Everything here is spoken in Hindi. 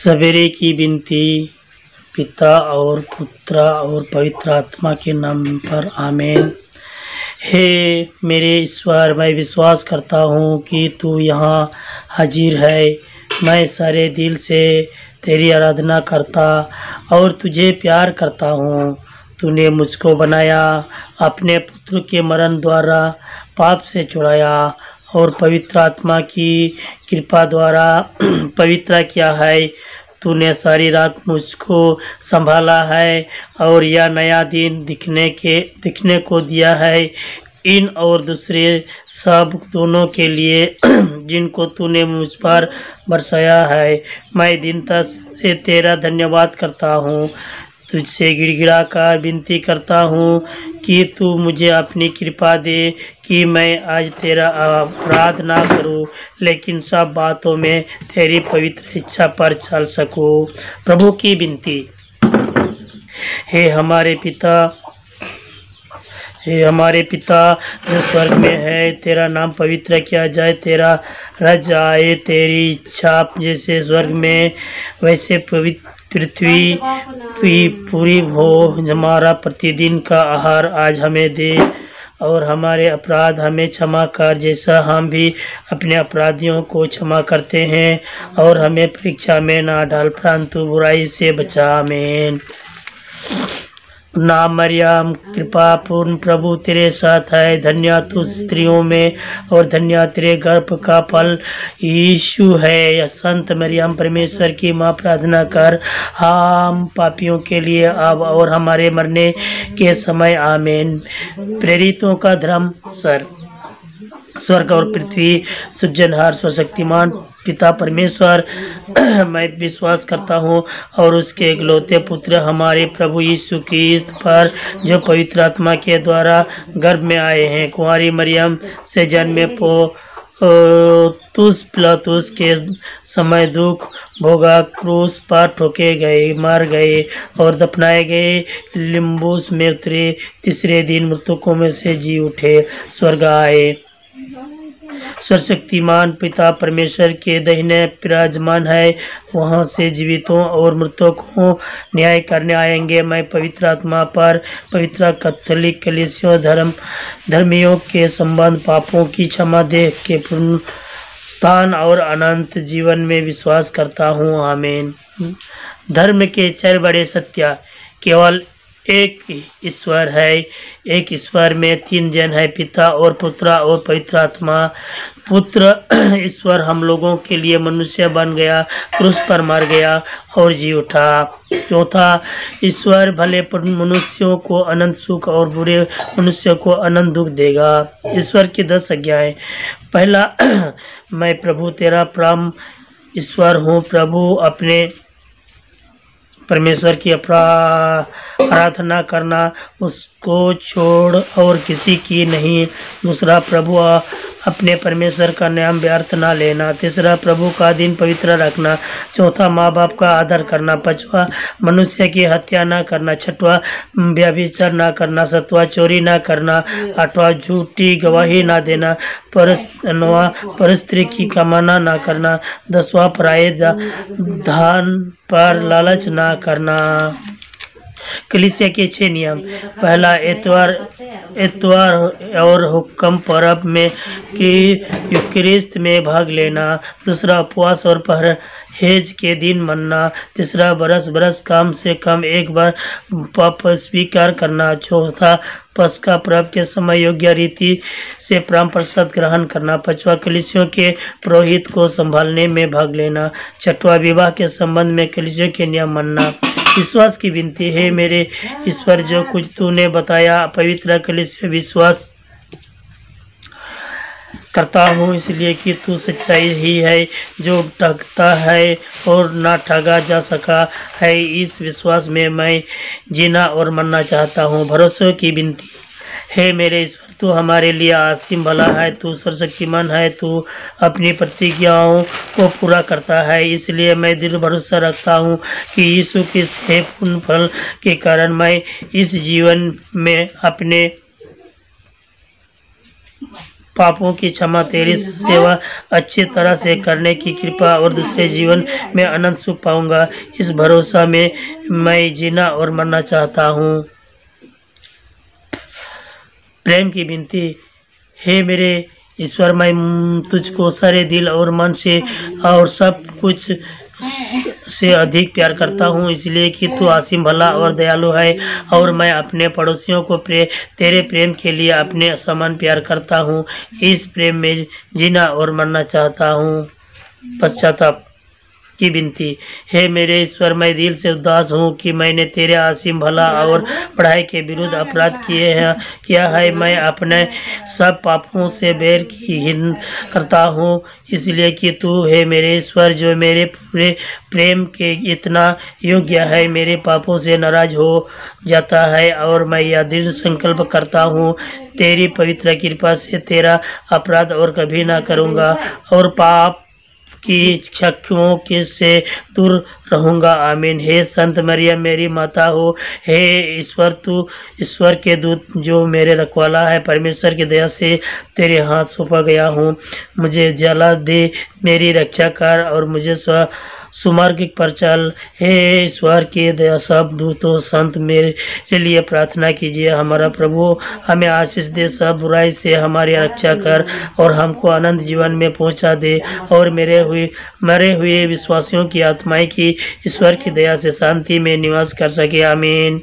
सवेरे की विनती। पिता और पुत्र और पवित्र आत्मा के नाम पर आमीन। हे मेरे ईश्वर, मैं विश्वास करता हूँ कि तू यहाँ हाजिर है। मैं सारे दिल से तेरी आराधना करता और तुझे प्यार करता हूँ। तूने मुझको बनाया, अपने पुत्र के मरण द्वारा पाप से छुड़ाया और पवित्र आत्मा की कृपा द्वारा पवित्र किया है। तूने सारी रात मुझको संभाला है और यह नया दिन दिखने को दिया है, इन और दूसरे सब दोनों के लिए जिनको तूने मुझ पर बरसाया है। मैं दीनता से तेरा धन्यवाद करता हूँ। तुझसे गिड़गिड़ा कर विनती करता हूँ कि तू मुझे अपनी कृपा दे कि मैं आज तेरा अपराध ना करूँ, लेकिन सब बातों में तेरी पवित्र इच्छा पर चल सकूँ। प्रभु की विनती। हे हमारे पिता जो स्वर्ग में है, तेरा नाम पवित्र किया जाए, तेरा राज्य आए, तेरी इच्छा जैसे स्वर्ग में वैसे पृथ्वी पूरी हो। हमारा प्रतिदिन का आहार आज हमें दे और हमारे अपराध हमें क्षमा कर, जैसा हम भी अपने अपराधियों को क्षमा करते हैं, और हमें परीक्षा में ना डाल परंतु बुराई से बचा। आमीन। नाम मरियम, कृपा पूर्ण प्रभु तेरे साथ है, धन्य तू स्त्रियों में और धन्य तेरे गर्भ का फल यीशु है। संत मरियम, परमेश्वर की माँ, प्रार्थना कर हम पापियों के लिए अब और हमारे मरने के समय। आमीन। प्रेरितों का धर्म। स्वर्ग और पृथ्वी सृजनहार सर्वशक्तिमान पिता परमेश्वर मैं विश्वास करता हूँ और उसके इकलौते पुत्र हमारे प्रभु यीशु क्रिस्त पर, जो पवित्र आत्मा के द्वारा गर्भ में आए हैं, कुंवारी मरियम से जन्मे, पोंतुस पिलातुस के समय दुख भोगा, क्रूस पर ठोके गए, मर गए और दफनाए गए, लिम्बुस में उतरे, तीसरे दिन मृतकों में से जी उठे, स्वर्ग आए, सर्वशक्तिमान पिता परमेश्वर के दाहिने विराजमान है, वहां से जीवितों और मृतकों को न्याय करने आएंगे। मैं पवित्र आत्मा पर, पवित्र कैथोलिक कलीसिया, धर्मियों के संबंध, पापों की क्षमा, देह के पूर्ण स्थान और अनंत जीवन में विश्वास करता हूँ। आमीन। धर्म के 4 बड़े सत्य। केवल एक ईश्वर है, एक ईश्वर में 3 जन है, पिता और पुत्र और पवित्र आत्मा। पुत्र ईश्वर हम लोगों के लिए मनुष्य बन गया, क्रूस पर मर गया और जी उठा। चौथा, ईश्वर भले मनुष्यों को अनंत सुख और बुरे मनुष्य को अनंत दुख देगा। ईश्वर की 10 आज्ञाएं। पहला, मैं प्रभु तेरा परम ईश्वर हूँ। प्रभु अपने परमेश्वर की आराधना करना, उसको छोड़ और किसी की नहीं। दूसरा, प्रभु अपने परमेश्वर का नाम व्यर्थ ना लेना। तीसरा, प्रभु का दिन पवित्र रखना। चौथा, माँ बाप का आदर करना। पांचवा, मनुष्य की हत्या ना करना। छठवा, व्यभिचार ना करना। सातवां, चोरी ना करना। आठवां, झूठी गवाही ना देना। नौवां, परस्त्री की कामना ना करना। 10वां, पराये धन पर लालच ना करना। कलीसिया के 6 नियम। पहला, एतवार और हुक्म पर्व में कि यूकरिस्त में भाग लेना। दूसरा, उपवास और परहेज के दिन मानना। तीसरा, बरस कम से कम एक बार पाप स्वीकार करना। चौथा, पस्का पर्व के समय योग्य रीति से परम प्रसाद ग्रहण करना। पांचवा, कलीसिया के पुरोहित को संभालने में भाग लेना। छठवां, विवाह के संबंध में कलीसिया के नियम मानना। विश्वास की विनती है। मेरे ईश्वर, जो कुछ तूने बताया पवित्र कलीसिया विश्वास करता हूँ, इसलिए कि तू सच्चाई ही है, जो ठगता है और ना ठगा जा सका है। इस विश्वास में मैं जीना और मरना चाहता हूँ। भरोसे की विनती है। मेरे ईश्वर, तू हमारे लिए असीम भला है, तू सर्वशक्तिमान है, तू अपनी प्रतिज्ञाओं को पूरा करता है। इसलिए मैं दृढ़ भरोसा रखता हूँ कि यीशु के पूर्ण फल के कारण मैं इस जीवन में अपने पापों की क्षमा, तेरी सेवा अच्छी तरह से करने की कृपा और दूसरे जीवन में अनंत सुख पाऊंगा। इस भरोसा में मैं जीना और मरना चाहता हूँ। प्रेम की विनती। हे मेरे ईश्वर, मैं तुझको सारे दिल और मन से और सब कुछ से अधिक प्यार करता हूँ, इसलिए कि तू असीम भला और दयालु है और मैं अपने पड़ोसियों को तेरे प्रेम के लिए अपने समान प्यार करता हूँ। इस प्रेम में जीना और मरना चाहता हूँ। पश्चाताप की विनती। हे मेरे ईश्वर, मैं दिल से उदास हूँ कि मैंने तेरे असीम भला और पढ़ाई के विरुद्ध अपराध किया है। मैं अपने सब पापों से बैर की घिन करता हूँ, इसलिए कि तू है मेरे ईश्वर जो मेरे पूरे प्रेम के इतना योग्य है, मेरे पापों से नाराज हो जाता है और मैं यह दृढ़ संकल्प करता हूँ, तेरी पवित्र कृपा से तेरा अपराध और कभी ना करूँगा और पाप की शक्तियों के से दूर रहूँगा। आमीन। हे संत मरियम मेरी माता हो, हे ईश्वर, तू ईश्वर के दूत जो मेरे रखवाला है, परमेश्वर की दया से तेरे हाथ सौंपा गया हूँ। मुझे जला दे, मेरी रक्षा कर और मुझे सुमार्ग पर चल। हे ईश्वर के दया सब दूतों संत मेरे लिए प्रार्थना कीजिए। हमारा प्रभु हमें आशीष दे, सब बुराई से हमारी रक्षा कर और हमको अनंत जीवन में पहुंचा दे और मरे हुए विश्वासियों की आत्माएं की ईश्वर की दया से शांति में निवास कर सके। आमीन।